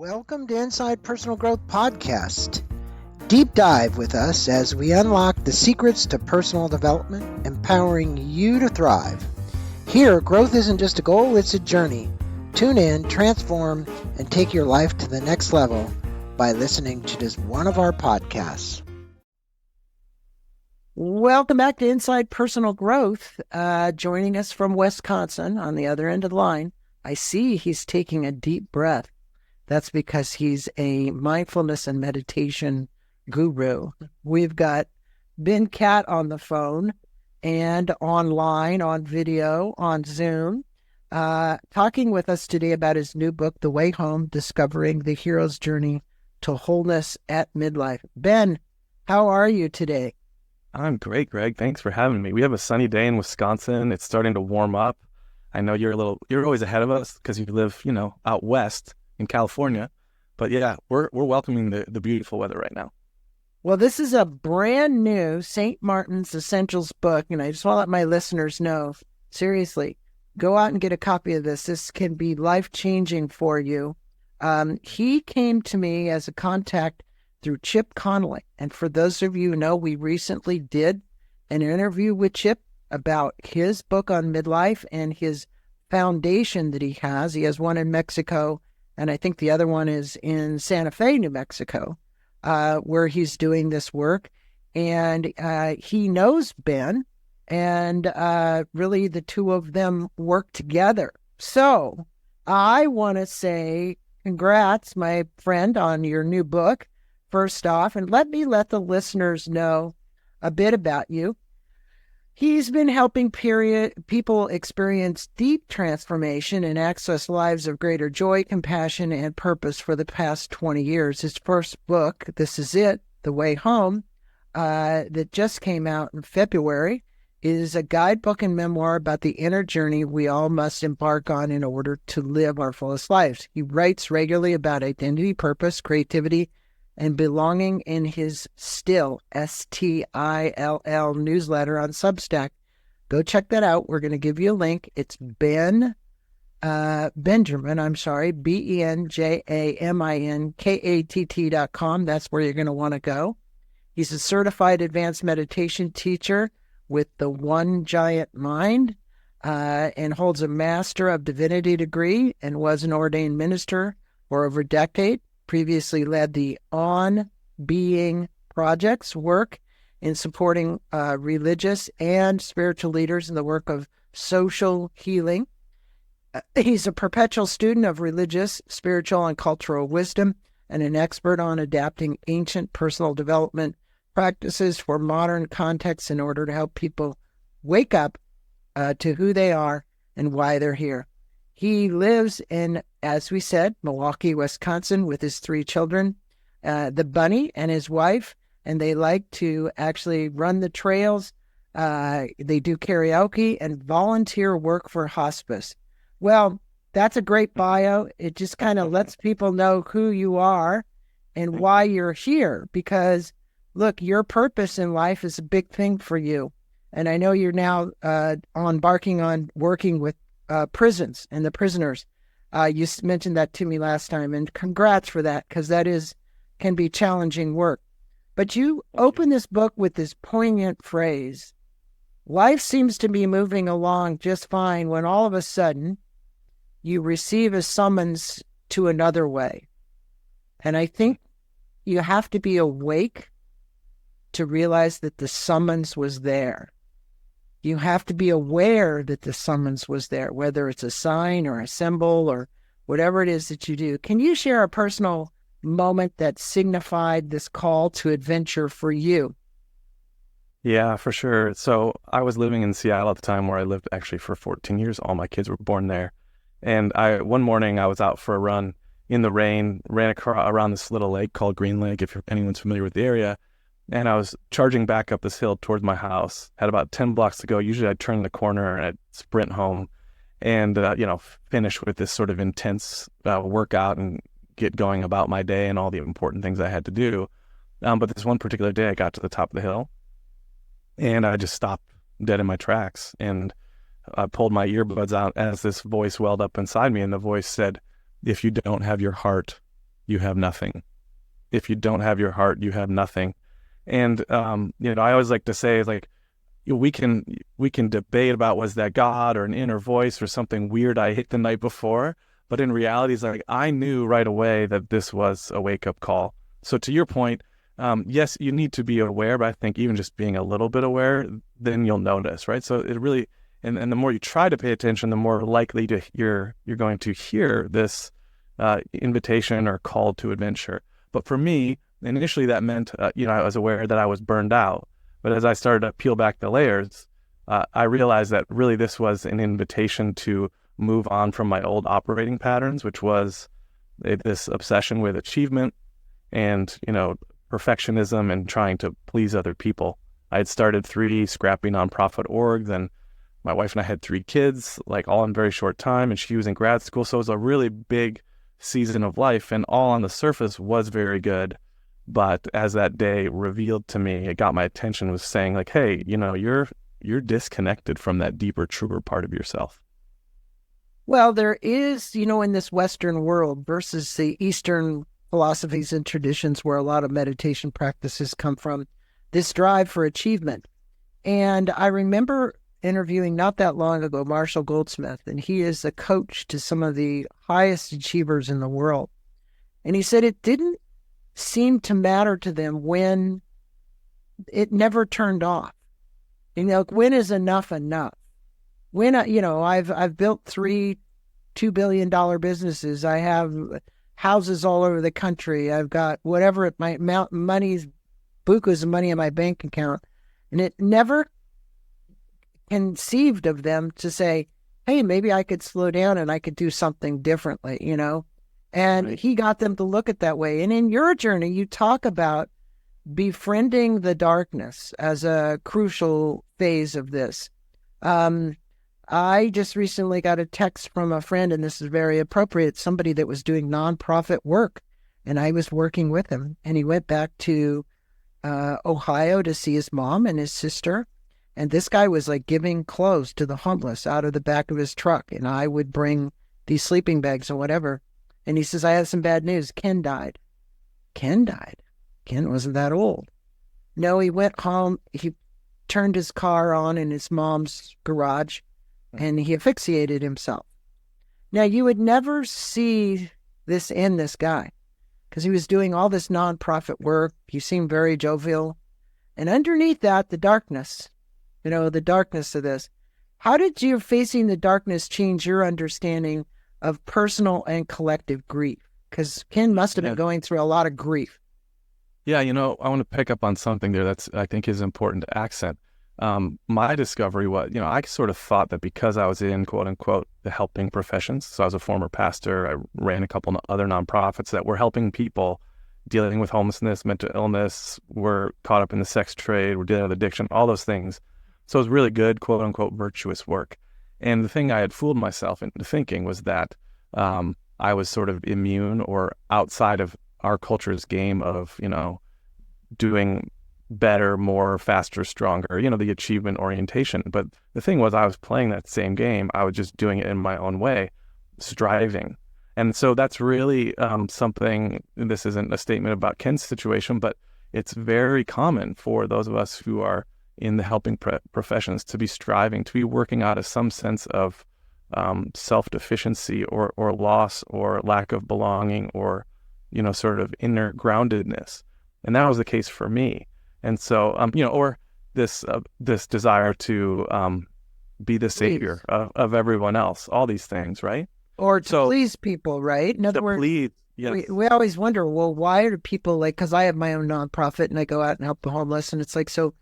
Welcome to Inside Personal Growth Podcast. Deep dive with us as we unlock the secrets to personal development, empowering you to thrive. Here, growth isn't just a goal, it's a journey. Tune in, transform, and take your life to the next level by listening to just one of our podcasts. Welcome back to Inside Personal Growth. Joining us from Wisconsin on the other end of the line, I see he's taking a deep breath. That's because he's a mindfulness and meditation guru. We've got Ben Katt on the phone and online, on video, on Zoom, talking with us today about his new book, The Way Home, Discovering the Hero's Journey to Wholeness at Midlife. Ben, how are you today? I'm great, Greg. Thanks for having me. We have a sunny day in Wisconsin. It's starting to warm up. I know you're always ahead of us because you live, out west in California. But yeah, we're welcoming the beautiful weather right now. Well, this is a brand new St. Martin's Essentials book, and I just want to let my listeners know, seriously, go out and get a copy of this. This can be life-changing for you. He came to me as a contact through Chip Connolly. And for those of you who know, we recently did an interview with Chip about his book on midlife and his foundation that he has. He has one in Mexico, and I think the other one is in Santa Fe, New Mexico, where he's doing this work. And he knows Ben, and really the two of them work together. So I want to say congrats, my friend, on your new book, first off, and let the listeners know a bit about you. He's been helping people experience deep transformation and access lives of greater joy, compassion, and purpose for the past 20 years. His first book, This Is It, The Way Home, that just came out in February, is a guidebook and memoir about the inner journey we all must embark on in order to live our fullest lives. He writes regularly about identity, purpose, creativity, and belonging in his Still, S-T-I-L-L newsletter on Substack. Go check that out. We're going to give you a link. It's Benjamin, BenjaminKatt.com. That's where you're going to want to go. He's a certified advanced meditation teacher with the One Giant Mind, and holds a Master of Divinity degree and was an ordained minister for over a decade. Previously led the On Being Project's work in supporting religious and spiritual leaders in the work of social healing. He's a perpetual student of religious, spiritual, and cultural wisdom, and an expert on adapting ancient personal development practices for modern contexts in order to help people wake up to who they are and why they're here. He lives in, as we said, Milwaukee, Wisconsin, with his 3 children, the bunny and his wife, and they like to actually run the trails. They do karaoke and volunteer work for hospice. Well, that's a great bio. It just kind of lets people know who you are and why you're here, because, look, your purpose in life is a big thing for you. And I know you're now embarking on working with prisons and the prisoners. You mentioned that to me last time, and congrats for that, because that can be challenging work. But you open this book with this poignant phrase: life seems to be moving along just fine when all of a sudden you receive a summons to another way. And I think you have to be awake to realize that the summons was there. You have to be aware that the summons was there, whether it's a sign or a symbol or whatever it is that you do. Can you share a personal moment that signified this call to adventure for you? Yeah, for sure. So I was living in Seattle at the time, where I lived actually for 14 years. All my kids were born there. And one morning I was out for a run in the rain, ran around this little lake called Green Lake, if anyone's familiar with the area. And I was charging back up this hill towards my house. Had about 10 blocks to go. Usually I'd turn the corner and I'd sprint home and, finish with this sort of intense workout and get going about my day and all the important things I had to do. But this one particular day I got to the top of the hill and I just stopped dead in my tracks. And I pulled my earbuds out as this voice welled up inside me. And the voice said, "If you don't have your heart, you have nothing. If you don't have your heart, you have nothing. And I always like to say, like, we can debate about, was that God or an inner voice or something weird I hit the night before, but in reality, it's like I knew right away that this was a wake up call. So to your point, yes, you need to be aware, but I think even just being a little bit aware, then you'll notice, right? So it really, and the more you try to pay attention, the more likely you're going to hear this invitation or call to adventure. But for me, initially that meant, I was aware that I was burned out. But as I started to peel back the layers, I realized that really this was an invitation to move on from my old operating patterns, which was this obsession with achievement and, perfectionism and trying to please other people. I had started 3 scrappy nonprofit orgs, and my wife and I had 3 kids, like all in very short time, and she was in grad school. So it was a really big season of life, and all on the surface was very good. But as that day revealed to me, it got my attention, was saying like, hey, you're disconnected from that deeper, truer part of yourself. Well, there is, in this Western world versus the Eastern philosophies and traditions where a lot of meditation practices come from, this drive for achievement. And I remember interviewing not that long ago Marshall Goldsmith, and he is a coach to some of the highest achievers in the world. And he said it didn't seem to matter to them when it never turned off. When is enough enough? When, I've built 3 $2 billion businesses. I have houses all over the country. I've got whatever it might amount, money's bukus of money in my bank account. And it never conceived of them to say, hey, maybe I could slow down and I could do something differently, And Right. he got them to look at that way. And in your journey, you talk about befriending the darkness as a crucial phase of this. I just recently got a text from a friend, and this is very appropriate, somebody that was doing nonprofit work, and I was working with him. And he went back to Ohio to see his mom and his sister. And this guy was like giving clothes to the homeless out of the back of his truck. And I would bring these sleeping bags or whatever. And he says, I have some bad news. Ken died. Ken died. Ken wasn't that old. No, he went home. He turned his car on in his mom's garage and he asphyxiated himself. Now, you would never see this in this guy because he was doing all this nonprofit work. He seemed very jovial. And underneath that, the darkness, the darkness of this. How did you facing the darkness change your understanding of personal and collective grief? Because Ken must have been going through a lot of grief. Yeah, I want to pick up on something there that's, I think, is important to accent. My discovery was, I sort of thought that because I was in, quote unquote, the helping professions, so I was a former pastor, I ran a couple other nonprofits that were helping people dealing with homelessness, mental illness, were caught up in the sex trade, were dealing with addiction, all those things. So it was really good, quote unquote, virtuous work. And the thing I had fooled myself into thinking was that I was sort of immune or outside of our culture's game of, doing better, more, faster, stronger, the achievement orientation. But the thing was, I was playing that same game. I was just doing it in my own way, striving. And so that's really something, this isn't a statement about Ken's situation, but it's very common for those of us who are in the helping professions to be striving, to be working out of some sense of self-deficiency or loss or lack of belonging or, sort of inner groundedness. And that was the case for me. And so, or this desire to be the savior of everyone else, all these things, right? Or to please people, right? In other words, please, yes. we always wonder, well, why do people because I have my own nonprofit and I go out and help the homeless, and it's like, so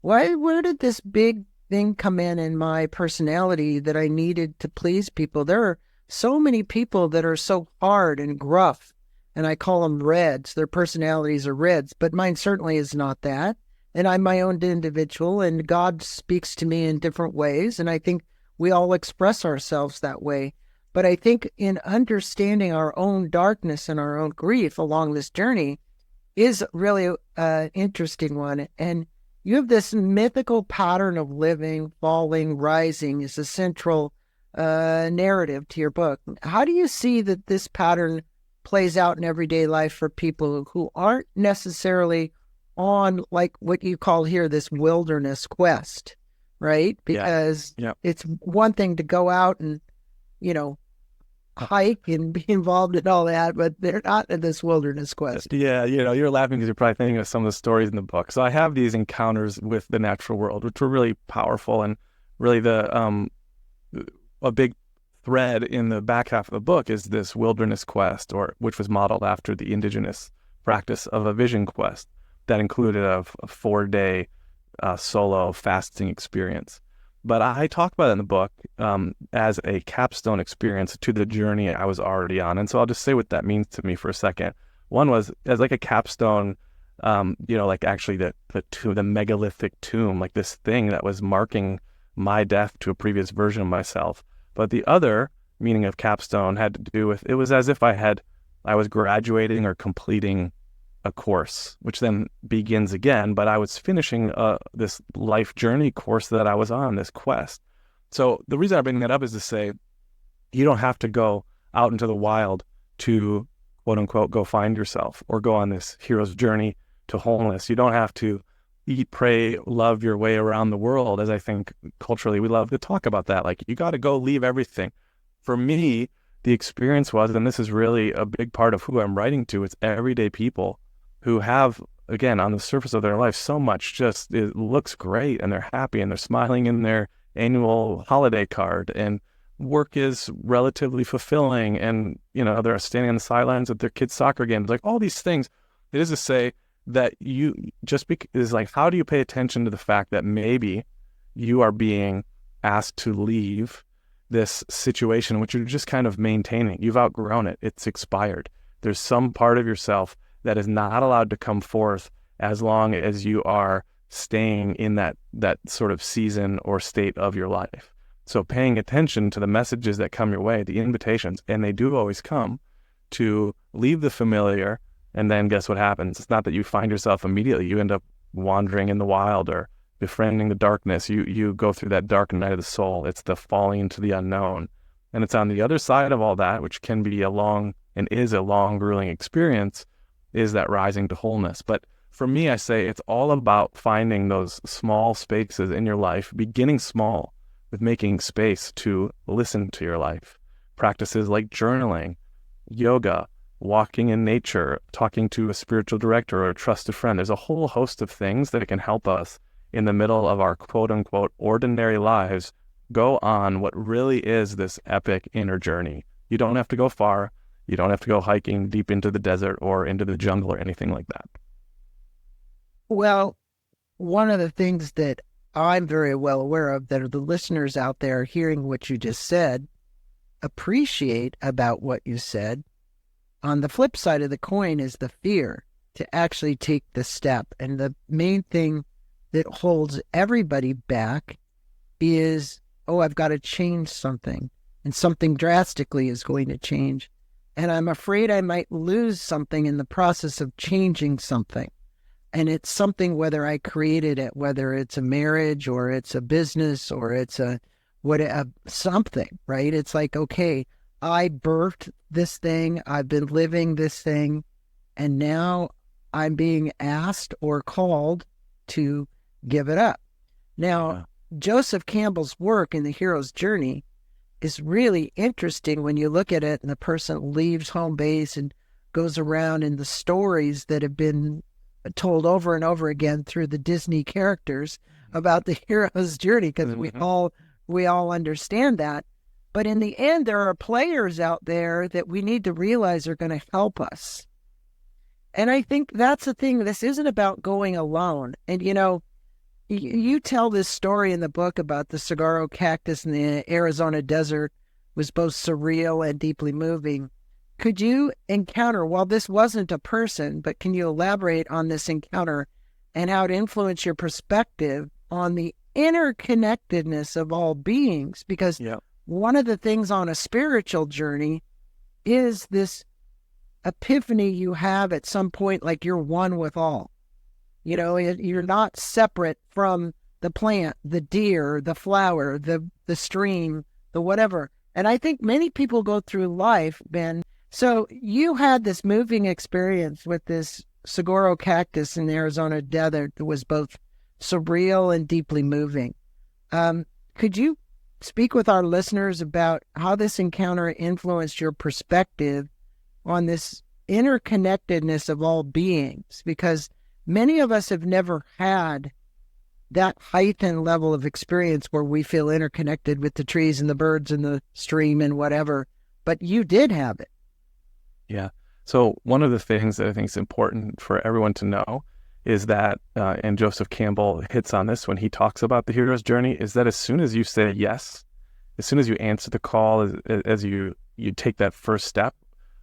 where did this big thing come in my personality that I needed to please people? There are so many people that are so hard and gruff, and I call them reds. Their personalities are reds, but mine certainly is not that. And I'm my own individual, and God speaks to me in different ways, and I think we all express ourselves that way. But I think in understanding our own darkness and our own grief along this journey is really an interesting one. And you have this mythical pattern of living, falling, rising is a central narrative to your book. How do you see that this pattern plays out in everyday life for people who aren't necessarily on like what you call here this wilderness quest, right? Because it's one thing to go out and, you know, hike and be involved in all that, but they're not in this wilderness quest. Yeah, you're laughing because you're probably thinking of some of the stories in the book. So I have these encounters with the natural world, which were really powerful, and really a big thread in the back half of the book is this wilderness quest, which was modeled after the indigenous practice of a vision quest that included a 4-day solo fasting experience. But I talk about it in the book as a capstone experience to the journey I was already on. And so I'll just say what that means to me for a second. One was as like a capstone, like actually the megalithic tomb, like this thing that was marking my death to a previous version of myself. But the other meaning of capstone had to do with, it was as if I was graduating or completing a course, which then begins again, but I was finishing this life journey course that I was on, this quest. So the reason I bring that up is to say, you don't have to go out into the wild to, quote unquote, go find yourself or go on this hero's journey to wholeness. You don't have to eat, pray, love your way around the world, as I think culturally we love to talk about that. Like, you got to go leave everything. For me, the experience was, and this is really a big part of who I'm writing to, it's everyday people who have, again, on the surface of their life, so much just, it looks great and they're happy and they're smiling in their annual holiday card and work is relatively fulfilling and, they're standing on the sidelines at their kids' soccer games, like all these things. It is to say that is like, how do you pay attention to the fact that maybe you are being asked to leave this situation, which you're just kind of maintaining. You've outgrown it. It's expired. There's some part of yourself that is not allowed to come forth as long as you are staying in that sort of season or state of your life. So paying attention to the messages that come your way, the invitations, and they do always come, to leave the familiar, and then guess what happens? It's not that you find yourself immediately. You end up wandering in the wild or befriending the darkness. You go through that dark night of the soul. It's the falling into the unknown. And it's on the other side of all that, which can be a long, grueling experience, is that rising to wholeness. But for me, I say it's all about finding those small spaces in your life, beginning small with making space to listen to your life. Practices like journaling, yoga, walking in nature, talking to a spiritual director or a trusted friend. There's a whole host of things that can help us in the middle of our quote unquote ordinary lives go on what really is this epic inner journey. You don't have to go far. You don't have to go hiking deep into the desert or into the jungle or anything like that. Well, one of the things that I'm very well aware of that are the listeners out there hearing what you just said appreciate about what you said. On the flip side of the coin is the fear to actually take the step. And the main thing that holds everybody back is, I've got to change something, and something drastically is going to change. And I'm afraid I might lose something in the process of changing something. And it's something, whether I created it, whether it's a marriage or it's a business or it's something, right? It's like, okay, I birthed this thing, I've been living this thing, and now I'm being asked or called to give it up. Now, Joseph Campbell's work in The Hero's Journey is really interesting when you look at it and the person leaves home base and goes around in the stories that have been told over and over again through the Disney characters about the hero's journey, because we all understand that. But in the end, there are players out there that we need to realize are going to help us. And I think that's the thing. This isn't about going alone. And, you tell this story in the book about the saguaro cactus in the Arizona desert was both surreal and deeply moving. Could you encounter, while this wasn't a person, but can you elaborate on this encounter and how it influenced your perspective on the interconnectedness of all beings? Because one of the things on a spiritual journey is this epiphany you have at some point, like you're one with all. You're not separate from the plant, the deer, the flower, the stream, the whatever. And I think many people go through life, Ben, So you had this moving experience with this saguaro cactus in the Arizona desert that was both surreal and deeply moving. Could you speak with our listeners about how this encounter influenced your perspective on this interconnectedness of all beings? Because many of us have never had that heightened level of experience where we feel interconnected with the trees and the birds and the stream and whatever, but you did have it. Yeah. So one of the things that I think is important for everyone to know is that, and Joseph Campbell hits on this when he talks about the hero's journey, is that as soon as you say yes, as soon as you answer the call, as you take that first step,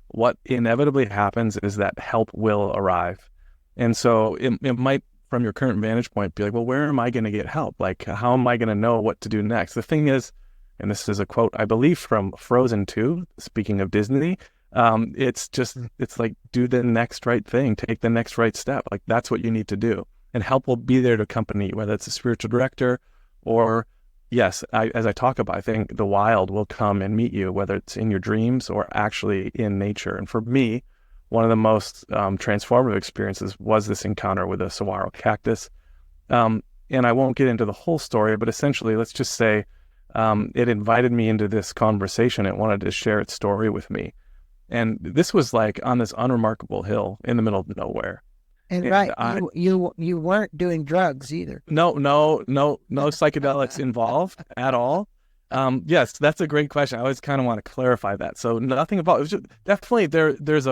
what inevitably happens is that help will arrive. And so it might, from your current vantage point, be like, well, where am I going to get help? Like, how am I going to know what to do next? The thing is, and this is a quote, I believe, from Frozen 2, speaking of Disney, it's like, do the next right thing, take the next right step. Like, that's what you need to do. And help will be there to accompany you, whether it's a spiritual director or, yes, as I talk about, I think the wild will come and meet you, whether it's in your dreams or actually in nature. And for me, one of the most transformative experiences was this encounter with a saguaro cactus. And I won't get into the whole story, but essentially, let's just say it invited me into this conversation. It wanted to share its story with me. And this was like on this unremarkable hill in the middle of nowhere. And right, you weren't doing drugs either. No psychedelics involved at all. Yes, that's a great question. I always kind of want to clarify that. So nothing about it. Was just, definitely there's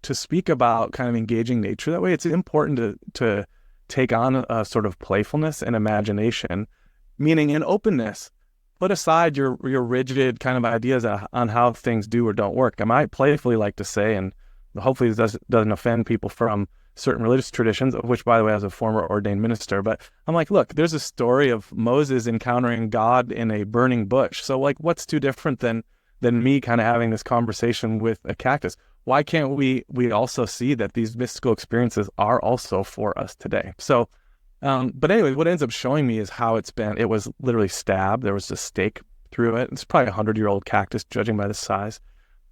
to speak about kind of engaging nature that way. It's important to take on a sort of playfulness and imagination, meaning an openness. Put aside your rigid kind of ideas on how things do or don't work. I might playfully like to say, and hopefully this doesn't offend people from certain religious traditions, of which, by the way, I was a former ordained minister, but I'm like, look, there's a story of Moses encountering God in a burning bush. So like, what's too different than me kind of having this conversation with a cactus? Why can't we also see that these mystical experiences are also for us today? So but anyway, what it ends up showing me is how it was literally stabbed. There was a stake through it. It's probably 100-year-old cactus, judging by the size.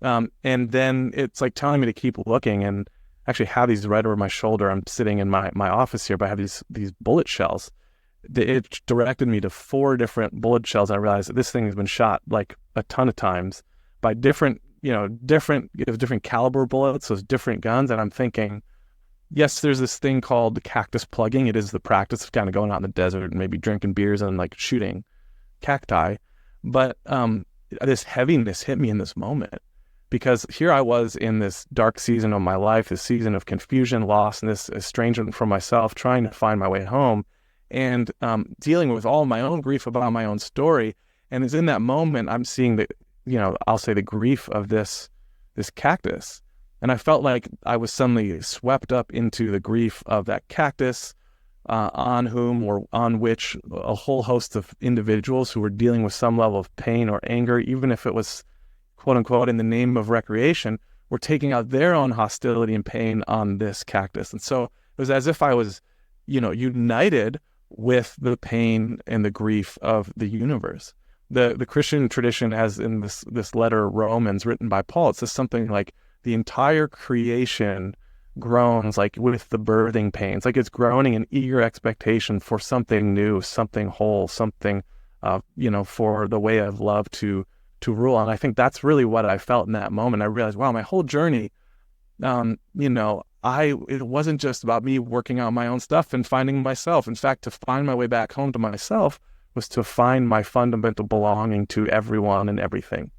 And then it's like telling me to keep looking, and actually have these right over my shoulder. I'm sitting in my office here, but I have these bullet shells. It directed me to 4 different bullet shells. And I realized that this thing has been shot like a ton of times by different caliber bullets, those different guns. And I'm thinking, yes, there's this thing called cactus plugging. It is the practice of kind of going out in the desert and maybe drinking beers and like shooting cacti. But this heaviness hit me in this moment, because here I was in this dark season of my life, this season of confusion, loss, and this estrangement from myself, trying to find my way home, and dealing with all my own grief about my own story. And it's in that moment I'm seeing I'll say the grief of this cactus. And I felt like I was suddenly swept up into the grief of that cactus, on which a whole host of individuals who were dealing with some level of pain or anger, even if it was, quote unquote, in the name of recreation, were taking out their own hostility and pain on this cactus. And so it was as if I was, united with the pain and the grief of the universe. The Christian tradition has in this letter, Romans, written by Paul, it says something like, the entire creation groans like with the birthing pains, like it's groaning in eager expectation for something new, something whole, something, for the way of love to rule. And I think that's really what I felt in that moment. I realized, wow, my whole journey, it wasn't just about me working out my own stuff and finding myself. In fact, to find my way back home to myself was to find my fundamental belonging to everyone and everything.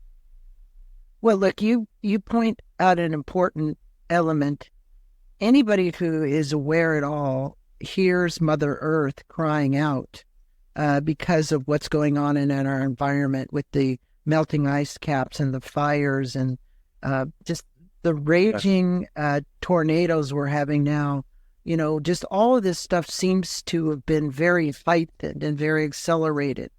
Well, look, you point out an important element. Anybody who is aware at all hears Mother Earth crying out because of what's going on in our environment with the melting ice caps and the fires and just the raging tornadoes we're having now. Just all of this stuff seems to have been very heightened and very accelerated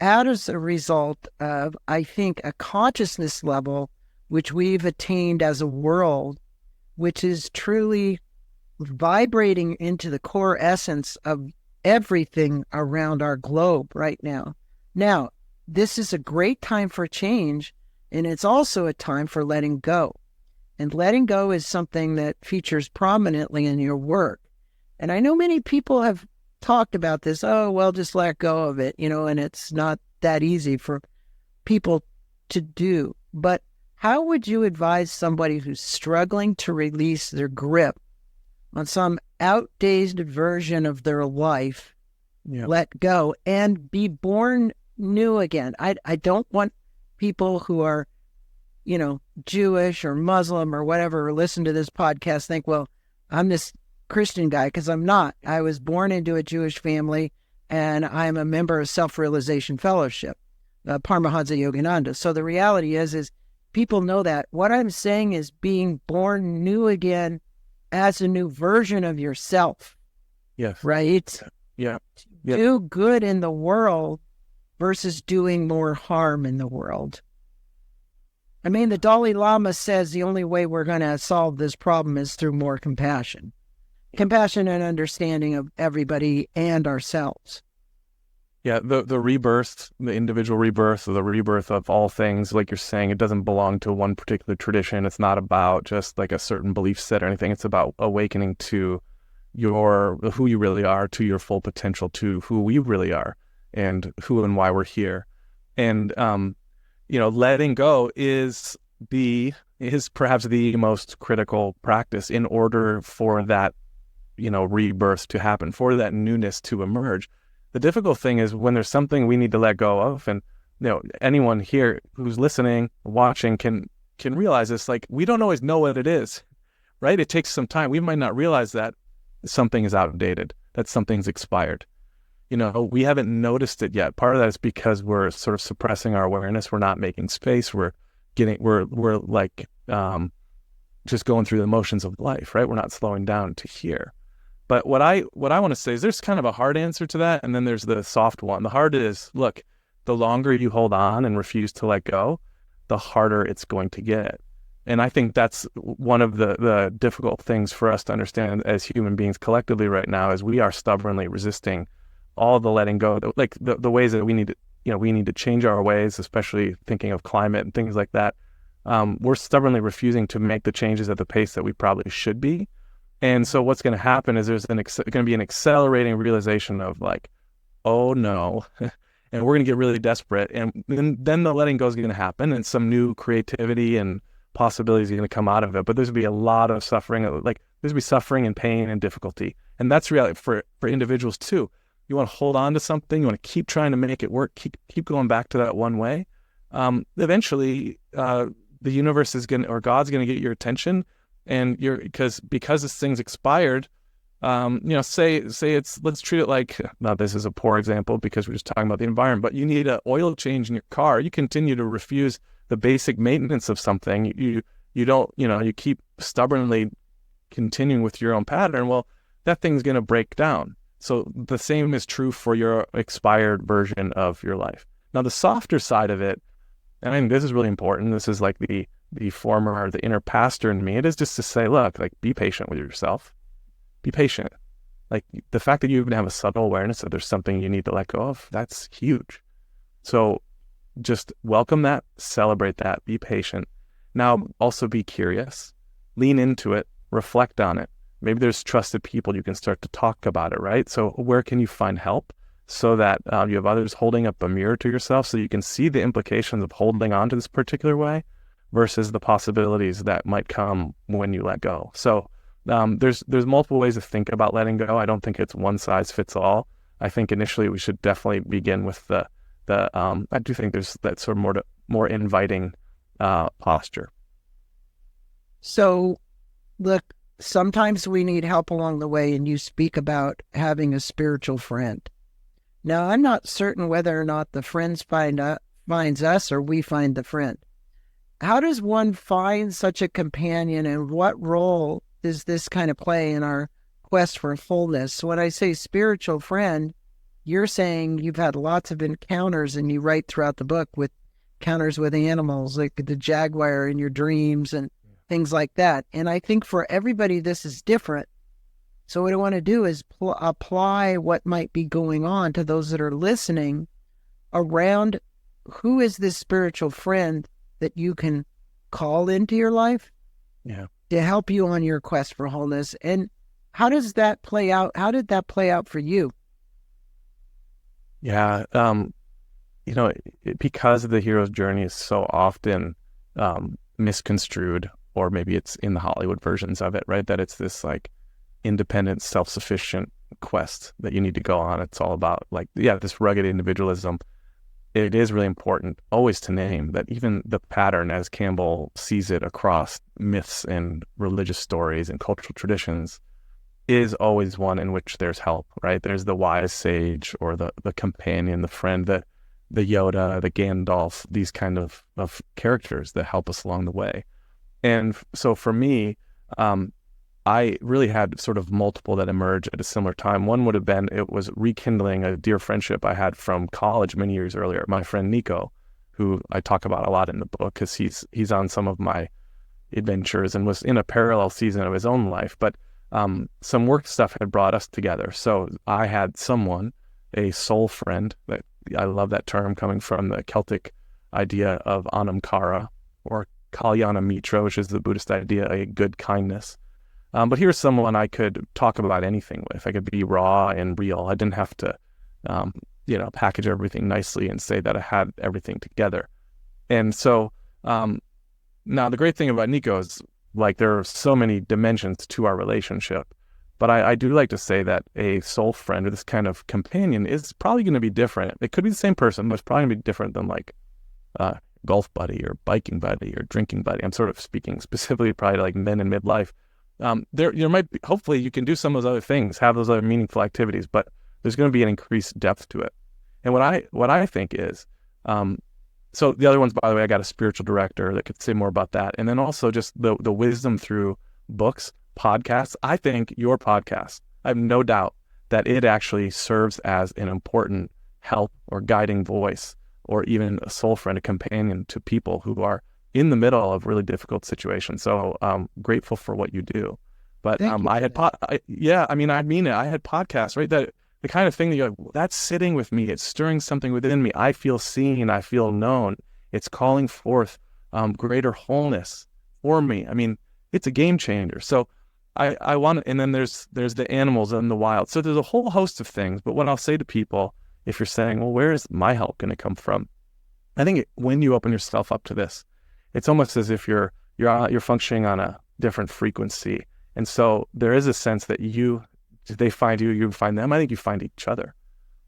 as a result of, I think, a consciousness level which we've attained as a world, which is truly vibrating into the core essence of everything around our globe right now. Now, this is a great time for change, and it's also a time for letting go. And letting go is something that features prominently in your work. And I know many people have talked about this, oh, well, just let go of it, and it's not that easy for people to do. But how would you advise somebody who's struggling to release their grip on some outdated version of their life, let go, and be born new again? I don't want people who are, Jewish or Muslim or whatever, or listen to this podcast think, well, I'm this Christian guy, because I'm not. I was born into a Jewish family, and I'm a member of Self-Realization Fellowship, Paramahansa Yogananda. So the reality is people know that. What I'm saying is being born new again as a new version of yourself. Yes. Right? Yeah. Do good in the world versus doing more harm in the world. I mean, the Dalai Lama says the only way we're going to solve this problem is through more compassion. Compassion and understanding of everybody and ourselves. Yeah, the rebirth, the individual rebirth, or the rebirth of all things, like you're saying, it doesn't belong to one particular tradition. It's not about just like a certain belief set or anything. It's about awakening to who you really are, to your full potential, to who we really are, and who and why we're here. And letting go is perhaps the most critical practice in order for that, rebirth to happen, for that newness to emerge. The difficult thing is when there's something we need to let go of, and anyone here who's listening, watching can realize this. Like, we don't always know what it is, right? It takes some time. We might not realize that something is outdated, that something's expired. We haven't noticed it yet. Part of that is because we're sort of suppressing our awareness. We're not making space. We're like just going through the motions of life, right? We're not slowing down to hear. But what I want to say is there's kind of a hard answer to that, and then there's the soft one. The hard is, look, the longer you hold on and refuse to let go, the harder it's going to get. And I think that's one of the difficult things for us to understand as human beings collectively right now, is we are stubbornly resisting all the letting go, like the ways that we need to change our ways, especially thinking of climate and things like that. We're stubbornly refusing to make the changes at the pace that we probably should be. And so what's going to happen is there's going to be an accelerating realization of like, oh no, and we're going to get really desperate. And then the letting go is going to happen, and some new creativity and possibilities are going to come out of it. But there's going to be a lot of suffering, there's going to be suffering and pain and difficulty. And that's reality for individuals too. You want to hold on to something, you want to keep trying to make it work, keep going back to that one way. Eventually, the universe is going to, or God's going to get your attention. And because this thing's expired, say let's treat it like, now this is a poor example because we're just talking about the environment, but you need an oil change in your car. You continue to refuse the basic maintenance of something. You don't, you keep stubbornly continuing with your own pattern. Well, that thing's going to break down. So the same is true for your expired version of your life. Now, the softer side of it, and I think this is really important. This is like the former or the inner pastor in me. It is just to say, look, like, be patient with yourself. Be patient. Like, the fact that you even have a subtle awareness that there's something you need to let go of, that's huge. So just welcome that, celebrate that, be patient. Now, also be curious, lean into it, reflect on it. Maybe there's trusted people you can start to talk about it, right? So where can you find help so that you have others holding up a mirror to yourself so you can see the implications of holding on to this particular way versus the possibilities that might come when you let go. So there's multiple ways to think about letting go. I don't think it's one size fits all. I think initially we should definitely begin with the I do think there's that sort of more inviting posture. So, look, sometimes we need help along the way, and you speak about having a spiritual friend. Now, I'm not certain whether or not the friends finds us or we find the friend. How does one find such a companion, and what role does this kind of play in our quest for wholeness? So when I say spiritual friend, you're saying you've had lots of encounters, and you write throughout the book with encounters with animals, like the jaguar in your dreams and things like that. And I think for everybody, this is different. So what I want to do is apply what might be going on to those that are listening around who is this spiritual friend that you can call into your life Yeah. to help you on your quest for wholeness. And how does that play out? How did that play out for you? Yeah. Because the hero's journey is so often misconstrued, or maybe it's in the Hollywood versions of it, right? That it's this like independent, self-sufficient quest that you need to go on. It's all about like, yeah, this rugged individualism. It is really important always to name that even the pattern, as Campbell sees it across myths and religious stories and cultural traditions, is always one in which there's help, right? There's the wise sage or the companion, the friend, the Yoda, the Gandalf, these kind of characters that help us along the way. And so for me, I really had sort of multiple that emerged at a similar time. One would have been, it was rekindling a dear friendship I had from college many years earlier. My friend Nico, who I talk about a lot in the book because he's on some of my adventures and was in a parallel season of his own life. But some work stuff had brought us together. So I had someone, a soul friend, that I love that term coming from the Celtic idea of anamkara, or kalyana mitra, which is the Buddhist idea, a good kindness. But here's someone I could talk about anything with. I could be raw and real. I didn't have to, package everything nicely and say that I had everything together. And so now the great thing about Nico is, like, there are so many dimensions to our relationship. But I do like to say that a soul friend or this kind of companion is probably going to be different. It could be the same person, but it's probably going to be different than like golf buddy or biking buddy or drinking buddy. I'm sort of speaking specifically probably to like men in midlife. There might be, hopefully you can do some of those other things, have those other meaningful activities, but there's going to be an increased depth to it. And what I think is, so the other ones, by the way, I got a spiritual director that could say more about that. And then also just the wisdom through books, podcasts. I think your podcast, I have no doubt that it actually serves as an important help or guiding voice, or even a soul friend, a companion to people who are in the middle of really difficult situations. So I'm grateful for what you do. But I had, I mean it. I had podcasts, right? That the kind of thing that you're like, that's sitting with me. It's stirring something within me. I feel seen. I feel known. It's calling forth greater wholeness for me. I mean, it's a game changer. So I want to, and then there's the animals in the wild. So there's a whole host of things. But what I'll say to people, if you're saying, well, where is my help going to come from? I think when you open yourself up to this, it's almost as if you're functioning on a different frequency. And so there is a sense that they find you, you find them. I think you find each other.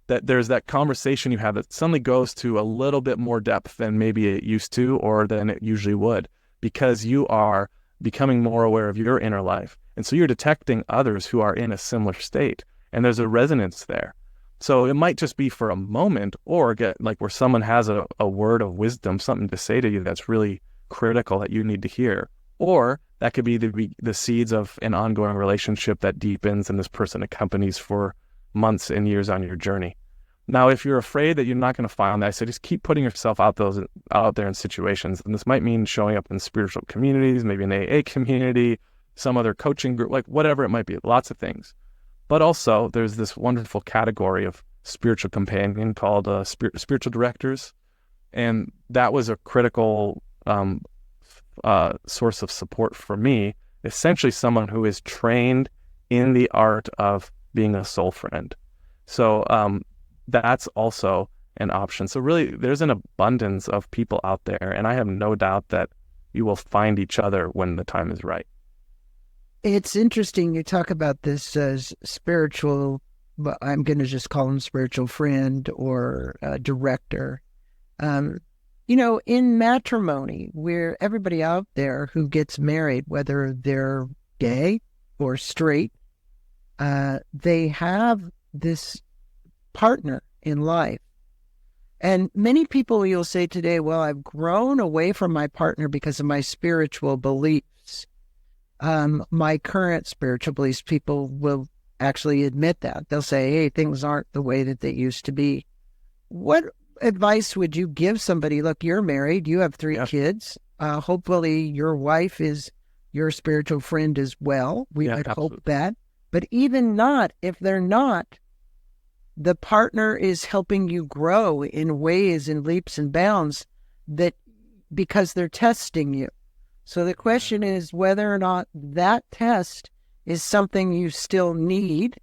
That there's that conversation you have that suddenly goes to a little bit more depth than maybe it used to, or than it usually would, because you are becoming more aware of your inner life. And so you're detecting others who are in a similar state, and there's a resonance there. So it might just be for a moment, or get like where someone has a word of wisdom, something to say to you that's really critical that you need to hear. Or that could be the seeds of an ongoing relationship that deepens, and this person accompanies for months and years on your journey. Now, if you're afraid that you're not going to find that, I say just keep putting yourself out there in situations. And this might mean showing up in spiritual communities, maybe an AA community, some other coaching group, like whatever it might be, lots of things. But also there's this wonderful category of spiritual companion called spiritual directors. And that was a critical source of support for me, essentially someone who is trained in the art of being a soul friend. So that's also an option. So really, there's an abundance of people out there, and I have no doubt that you will find each other when the time is right. It's interesting you talk about this spiritual, I'm going to just call him spiritual friend or director. In matrimony, where everybody out there who gets married, whether they're gay or straight, they have this partner in life. And many people you'll say today, well, I've grown away from my partner because of my spiritual beliefs. My current spiritual beliefs, people will actually admit that. They'll say, hey, things aren't the way that they used to be. What advice would you give somebody? Look, you're married, you have 3 kids. Hopefully your wife is your spiritual friend as well. We would hope that. But even not, if they're not, the partner is helping you grow in ways, in leaps and bounds, that because they're testing you. So the question is whether or not that test is something you still need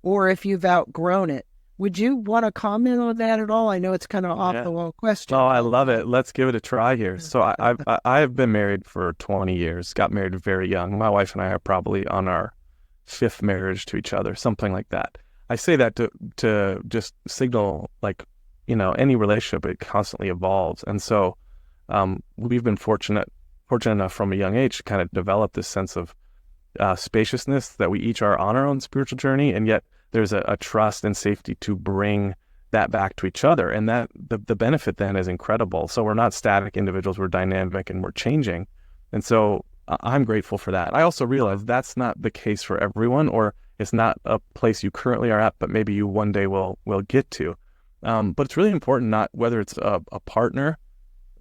or if you've outgrown it. Would you want to comment on that at all? I know it's kind of off Yeah. the wall Oh, question. I love it. Let's give it a try here. So I've been married for 20 years, got married very young. My wife and I are probably on our fifth marriage to each other, something like that. I say that to just signal, like, any relationship, it constantly evolves. And so we've been fortunate enough from a young age to kind of develop this sense of spaciousness that we each are on our own spiritual journey, and yet there's a trust and safety to bring that back to each other, and that the benefit then is incredible. So we're not static individuals, we're dynamic and we're changing. And so I'm grateful for that. I also realize that's not the case for everyone, or it's not a place you currently are at, but maybe you one day will get to. But it's really important, not whether it's a partner,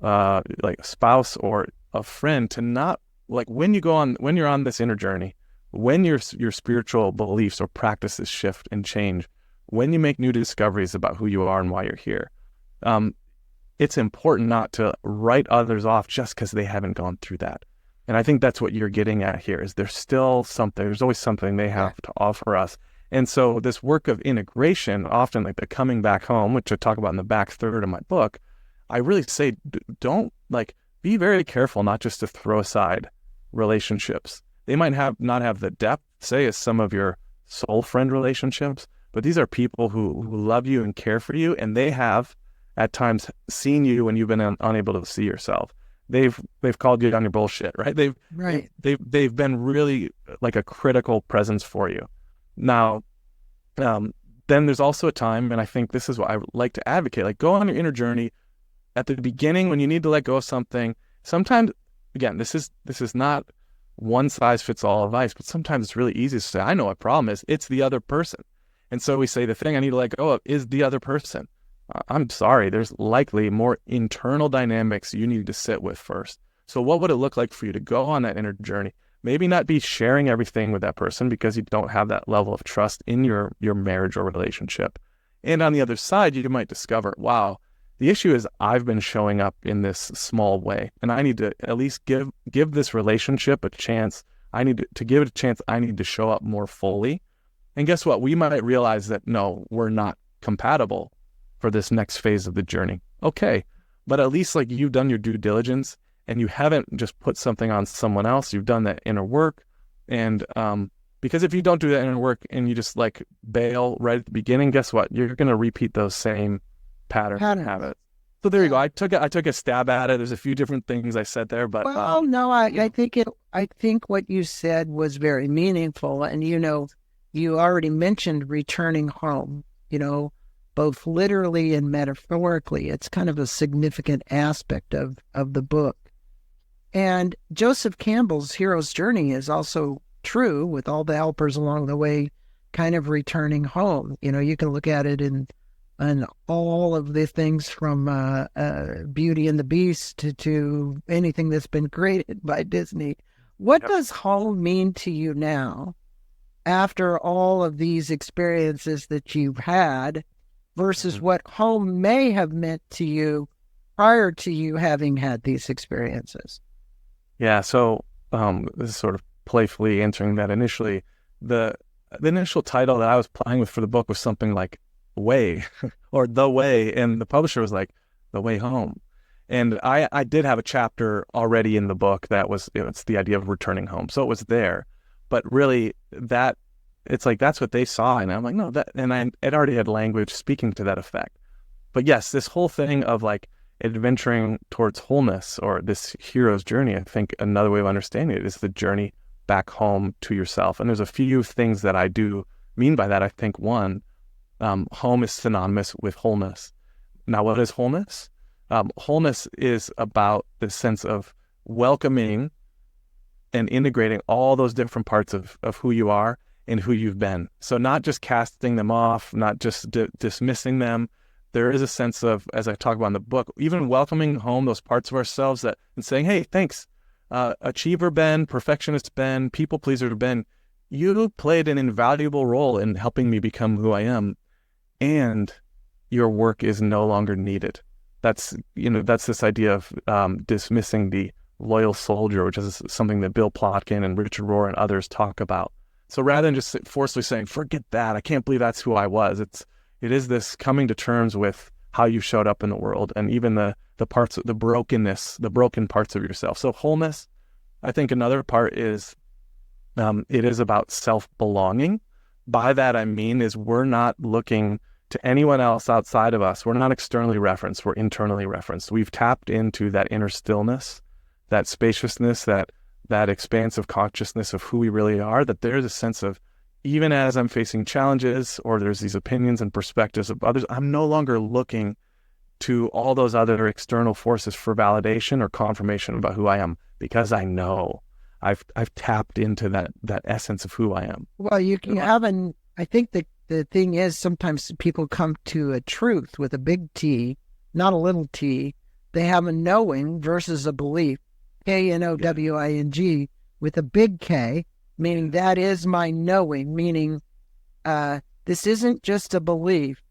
like a spouse or a friend, to not, like, when you're on this inner journey, when your spiritual beliefs or practices shift and change, when you make new discoveries about who you are and why you're here, it's important not to write others off just because they haven't gone through that. And I think that's what you're getting at here, is there's always something they have to offer us. And so this work of integration, often like the coming back home, which I talk about in the back third of my book, I really say, don't, like, be very careful not just to throw aside relationships. They might not have the depth, say, as some of your soul friend relationships, but these are people who love you and care for you, and they have at times seen you when you've been unable to see yourself. They've called you on your bullshit, right? They've been really like a critical presence for you. Now, then there's also a time, and I think this is what I like to advocate, like, go on your inner journey at the beginning when you need to let go of something. Sometimes, again, this is not one size fits all advice, but sometimes it's really easy to say, I know what problem is. It's the other person. And so we say the thing I need to let go of is the other person. I'm sorry, there's likely more internal dynamics you need to sit with first. So what would it look like for you to go on that inner journey? Maybe not be sharing everything with that person because you don't have that level of trust in your marriage or relationship. And on the other side, you might discover, wow, the issue is I've been showing up in this small way, and I need to at least give this relationship a chance. To give it a chance, I need to show up more fully. And guess what? We might realize that, no, we're not compatible for this next phase of the journey. Okay, but at least, like, you've done your due diligence and you haven't just put something on someone else. You've done that inner work. And because if you don't do that inner work and you just, like, bail right at the beginning, guess what? You're going to repeat those same patterns and habits. So there you go. I took a stab at it. There's a few different things I said there, but no, I think what you said was very meaningful. And you already mentioned returning home, both literally and metaphorically. It's kind of a significant aspect of the book. And Joseph Campbell's hero's journey is also true, with all the helpers along the way kind of returning home. You can look at it in all of the things from Beauty and the Beast to anything that's been created by Disney. What does home mean to you now, after all of these experiences that you've had, versus what home may have meant to you prior to you having had these experiences? Yeah, so this is sort of playfully answering that. Initially, the initial title that I was playing with for the book was something like Way or The Way, and the publisher was like, The Way Home. And I did have a chapter already in the book that was, it's the idea of returning home. So it was there, but really it's like, that's what they saw. And I'm like, no, it already had language speaking to that effect. But yes, this whole thing of, like, adventuring towards wholeness, or this hero's journey, I think another way of understanding it is the journey back home to yourself. And there's a few things that I do mean by that. I think one, home is synonymous with wholeness. Now, what is wholeness? Wholeness is about the sense of welcoming and integrating all those different parts of who you are and who you've been. So not just casting them off, not just dismissing them. There is a sense of, as I talk about in the book, even welcoming home those parts of ourselves and saying, hey, thanks, achiever Ben, perfectionist Ben, people pleaser Ben, you played an invaluable role in helping me become who I am, and your work is no longer needed. That's this idea of dismissing the loyal soldier, which is something that Bill Plotkin and Richard Rohr and others talk about. So rather than just forcefully saying, forget that, I can't believe that's who I was, it is this coming to terms with how you showed up in the world, and even the parts of the brokenness, the broken parts of yourself. So wholeness, I think another part is, it is about self-belonging. By that I mean is we're not looking to anyone else outside of us. We're not externally referenced, we're internally referenced. We've tapped into that inner stillness, that spaciousness, that expansive consciousness of who we really are, that there's a sense of, even as I'm facing challenges or there's these opinions and perspectives of others, I'm no longer looking to all those other external forces for validation or confirmation about who I am, because I know I've tapped into that essence of who I am. Well, you haven't, I think the thing is, sometimes people come to a truth with a big T, not a little t. They have a knowing versus a belief, Knowing, with a big K, meaning that is my knowing, meaning this isn't just a belief.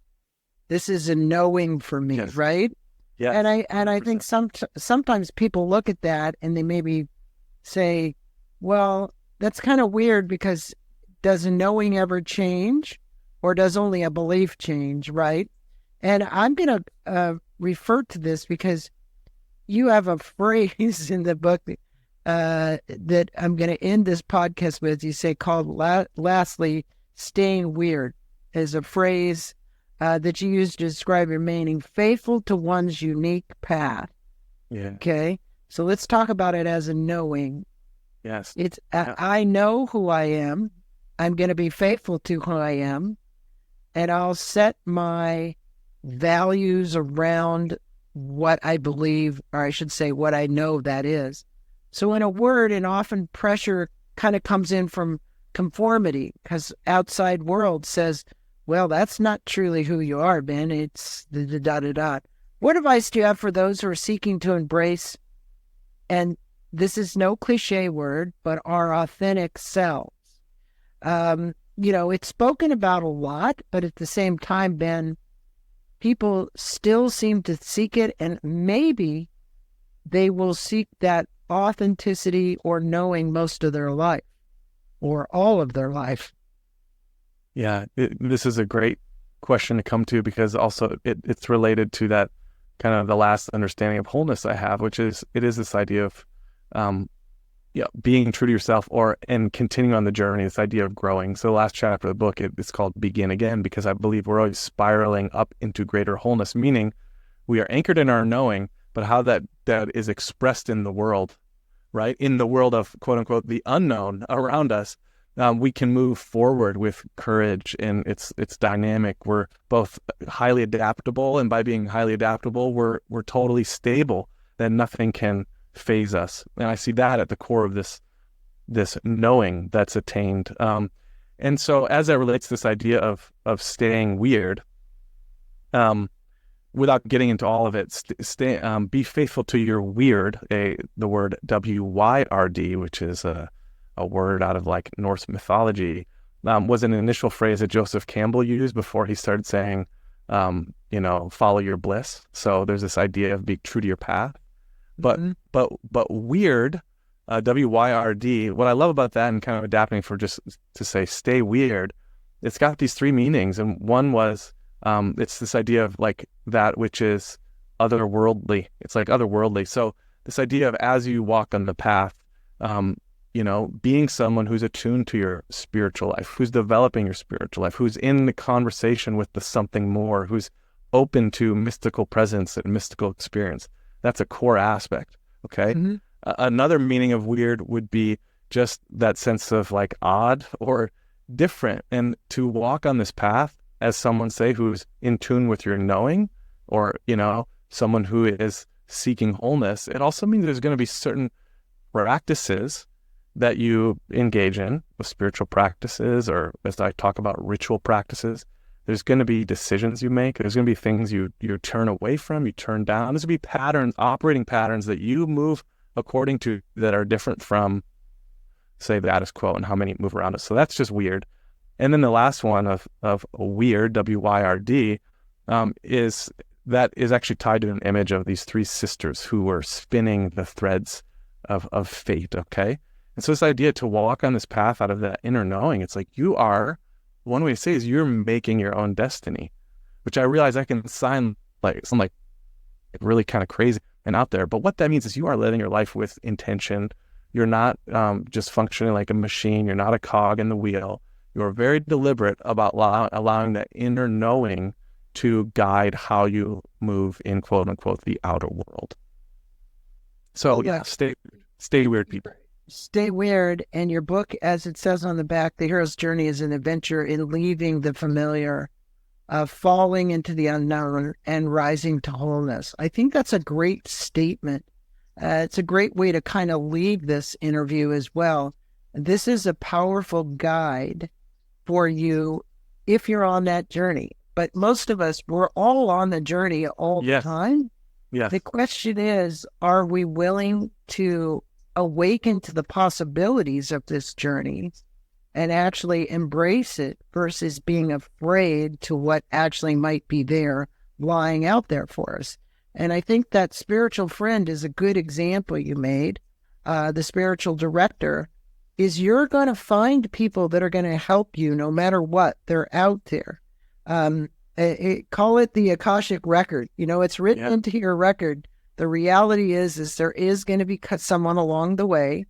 This is a knowing for me, Yes. right? Yeah. And I think sometimes people look at that and they maybe say, well, that's kind of weird, because does a knowing ever change, or does only a belief change, right? And I'm going to refer to this because you have a phrase in the book that I'm going to end this podcast with. You say called, lastly, staying weird, is a phrase that you use to describe remaining faithful to one's unique path. Yeah. Okay. So let's talk about it as a knowing. Yes. It's, I know who I am. I'm going to be faithful to who I am, and I'll set my values around what I believe, or I should say what I know that is. So in a word, and often pressure kind of comes in from conformity, because outside world says, well, that's not truly who you are, Ben. It's da-da-da-da-da. What advice do you have for those who are seeking to embrace, and this is no cliche word, but our authentic selves? It's spoken about a lot, but at the same time, Ben, people still seem to seek it, and maybe they will seek that authenticity or knowing most of their life, or all of their life. Yeah, this is a great question to come to, because also it's related to that kind of the last understanding of wholeness I have, which is, it is this idea of being true to yourself, and continuing on the journey, this idea of growing. So the last chapter of the book, it's called Begin Again, because I believe we're always spiraling up into greater wholeness, meaning we are anchored in our knowing, but how that is expressed in the world, right? In the world of, quote unquote, the unknown around us, we can move forward with courage, and it's dynamic. We're both highly adaptable, and by being highly adaptable, we're totally stable, that nothing can phase us. And I see that at the core of this knowing that's attained. And so as that relates to this idea of staying weird, without getting into all of it, be faithful to your weird, the word WYRD, which is a word out of like Norse mythology, was an initial phrase that Joseph Campbell used before he started saying, follow your bliss. So there's this idea of being true to your path. But weird, WYRD, what I love about that, and kind of adapting for just to say stay weird, it's got these three meanings. And one was, it's this idea of like that which is otherworldly. It's like otherworldly. So this idea of, as you walk on the path, being someone who's attuned to your spiritual life, who's developing your spiritual life, who's in the conversation with the something more, who's open to mystical presence and mystical experience. That's a core aspect. Okay. Mm-hmm. Another meaning of weird would be just that sense of like odd or different. And to walk on this path as someone, say, who's in tune with your knowing, or, someone who is seeking wholeness, it also means there's going to be certain practices that you engage in, with spiritual practices, or as I talk about, ritual practices. There's going to be decisions you make. There's going to be things you turn away from, you turn down. There's going to be patterns, operating patterns that you move according to, that are different from, say, the status quo and how many move around us. So that's just weird. And then the last one of weird, WYRD, is actually tied to an image of these three sisters who were spinning the threads of fate, okay? And so this idea to walk on this path out of that inner knowing, it's like one way to say is you're making your own destiny, which I realize I can sound like really kind of crazy and out there. But what that means is you are living your life with intention. You're not just functioning like a machine. You're not a cog in the wheel. You're very deliberate about allowing that inner knowing to guide how you move in quote unquote the outer world. So yeah, stay weird, people. Stay weird. And your book, as it says on the back, The Hero's Journey is an adventure in leaving the familiar, falling into the unknown, and rising to wholeness. I think that's a great statement. It's a great way to kind of leave this interview as well. This is a powerful guide for you if you're on that journey. But most of us, we're all on the journey all the time. Yes. The question is, are we willing to awaken to the possibilities of this journey and actually embrace it versus being afraid to what actually might be there lying out there for us? And I think that spiritual friend is a good example you made. The spiritual director is you're going to find people that are going to help you no matter what. They're out there. Call it the Akashic record. It's written into your record. The reality is there is going to be someone along the way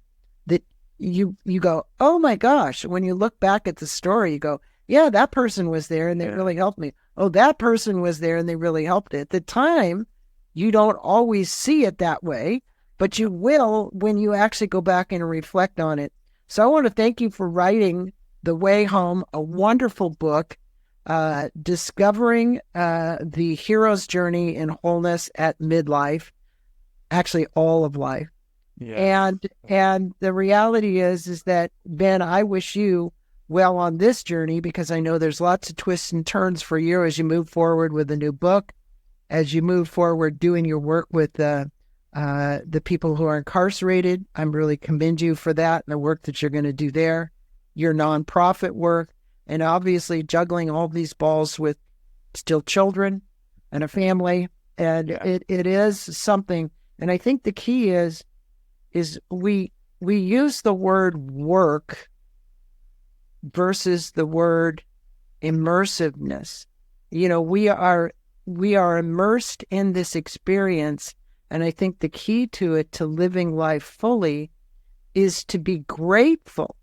that you go, oh my gosh. When you look back at the story, you go, yeah, that person was there and they really helped me. Oh, that person was there and they really helped it. At the time, you don't always see it that way, but you will when you actually go back and reflect on it. So I want to thank you for writing The Way Home, a wonderful book, discovering the hero's journey in wholeness at midlife, actually all of life. Yeah. And the reality is that, Ben, I wish you well on this journey because I know there's lots of twists and turns for you as you move forward with a new book, as you move forward doing your work with the people who are incarcerated. I'm really commend you for that and the work that you're going to do there, your nonprofit work, and obviously juggling all these balls with still children and a family. And it is something. And I think the key is we use the word work versus the word immersiveness. We are immersed in this experience. And I think the key to it, to living life fully, is to be grateful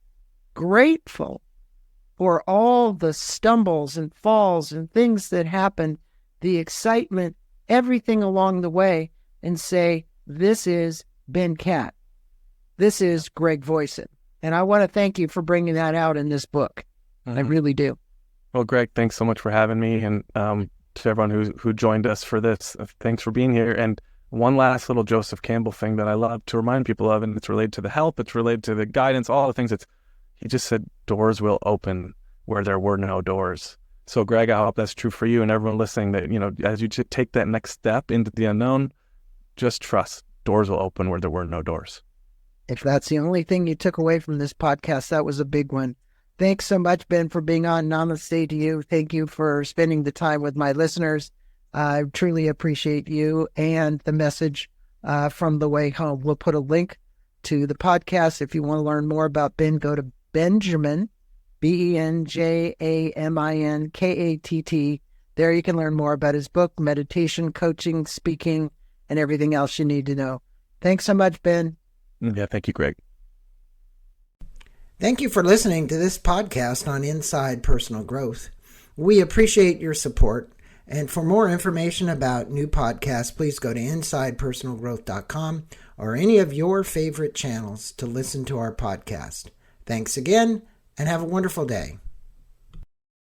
for all the stumbles and falls and things that happen, the excitement, everything along the way, and say, this is Ben Katt. This is Greg Voisin. And I want to thank you for bringing that out in this book. I really do. Well, Greg, thanks so much for having me. And to everyone who joined us for this, thanks for being here. And one last little Joseph Campbell thing that I love to remind people of, and it's related to the help, it's related to the guidance, all the things. He just said, doors will open where there were no doors. So Greg, I hope that's true for you and everyone listening, that, as you take that next step into the unknown, just trust doors will open where there were no doors. If that's the only thing you took away from this podcast, that was a big one. Thanks so much, Ben, for being on. Namaste to you. Thank you for spending the time with my listeners. I truly appreciate you and the message from The Way Home. We'll put a link to the podcast. If you want to learn more about Ben, go to Benjamin, Benjamin Katt. There you can learn more about his book, meditation, coaching, speaking, and everything else you need to know. Thanks so much, Ben. Yeah, thank you, Greg. Thank you for listening to this podcast on Inside Personal Growth. We appreciate your support. And for more information about new podcasts, please go to InsidePersonalGrowth.com or any of your favorite channels to listen to our podcast. Thanks again, and have a wonderful day.